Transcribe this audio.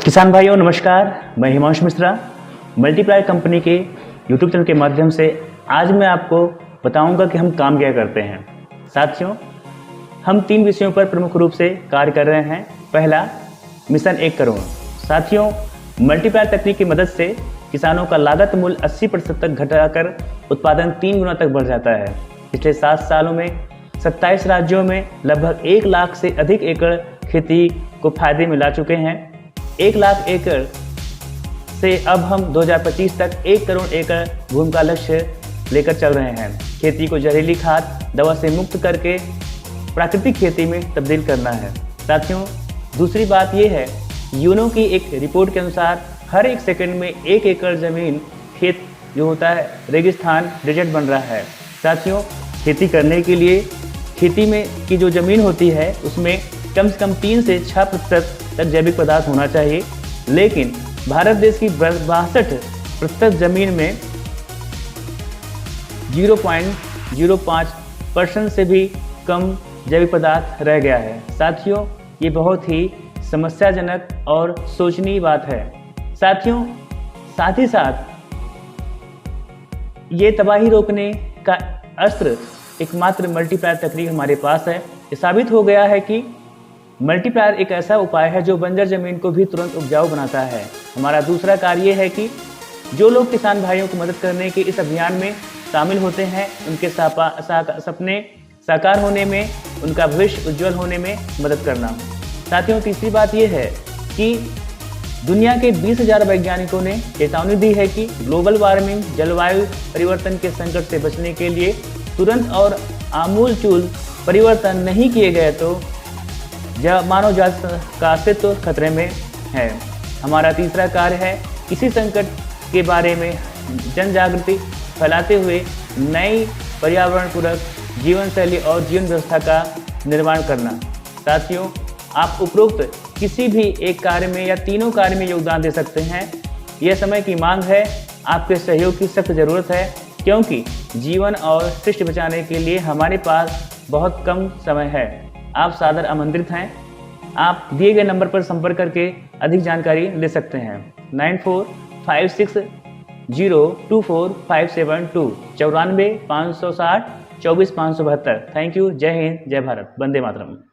किसान भाइयों नमस्कार, मैं हिमांशु मिश्रा मल्टीप्लाई कंपनी के यूट्यूब चैनल के माध्यम से आज मैं आपको बताऊंगा कि हम काम क्या करते हैं। साथियों, हम 3 विषयों पर प्रमुख रूप से कार्य कर रहे हैं। पहला, मिशन 1 करोड़। साथियों, मल्टीप्लाई तकनीक की मदद से किसानों का लागत मूल्य 80% तक घटाकर उत्पादन 3 गुना तक बढ़ जाता है। पिछले 7 सालों में 27 राज्यों में लगभग 1 लाख से अधिक एकड़ खेती को फायदे मिला चुके हैं। 1 लाख एकड़ से अब हम 2025 तक 1 करोड़ एकड़ भूमि का लक्ष्य लेकर चल रहे हैं। खेती को जहरीली खाद दवा से मुक्त करके प्राकृतिक खेती में तब्दील करना है। साथियों, दूसरी बात यह है, यूनो की एक रिपोर्ट के अनुसार हर 1 सेकंड में 1 एकड़ जमीन खेत जो होता है रेगिस्तान डेजर्ट बन रहा है। साथियों, खेती करने के लिए खेती में की जो ज़मीन होती है उसमें कम से कम 3 से 6% तक जैविक पदार्थ होना चाहिए, लेकिन भारत देश की 62% जमीन में 0.05% से भी कम जैविक पदार्थ रह गया है। साथियों, ये बहुत ही समस्याजनक और सोचनीय बात है। साथियों, साथ ही साथ ये तबाही रोकने का अस्त्र एकमात्र मल्टीप्लायर तकनीक हमारे पास है। ये साबित हो गया है कि मल्टीप्लायर एक ऐसा उपाय है जो बंजर जमीन को भी तुरंत उपजाऊ बनाता है। हमारा दूसरा कार्य है कि जो लोग किसान भाइयों को मदद करने के इस अभियान में शामिल होते हैं, उनके सपने साकार होने में, उनका भविष्य उज्जवल होने में मदद करना। साथियों, तीसरी बात यह है कि दुनिया के 20,000 वैज्ञानिकों ने चेतावनी दी है कि ग्लोबल वार्मिंग, जलवायु परिवर्तन के संकट से बचने के लिए तुरंत और आमूलचूल परिवर्तन नहीं किए गए तो मानव जाति का अस्तित्व खतरे में है। हमारा तीसरा कार्य है इसी संकट के बारे में जन जागृति फैलाते हुए नई पर्यावरण पूरक जीवन शैली और जीवन व्यवस्था का निर्माण करना। साथियों, आप उपरोक्त किसी भी एक कार्य में या तीनों कार्य में योगदान दे सकते हैं। यह समय की मांग है, आपके सहयोग की सख्त ज़रूरत है, क्योंकि जीवन और सृष्टि बचाने के लिए हमारे पास बहुत कम समय है। आप सादर आमंत्रित हैं। आप दिए गए नंबर पर संपर्क करके अधिक जानकारी ले सकते हैं। 9456024572 94 560 24 572। Thank you. जय हिंद, जय भारत, वंदे मातरम।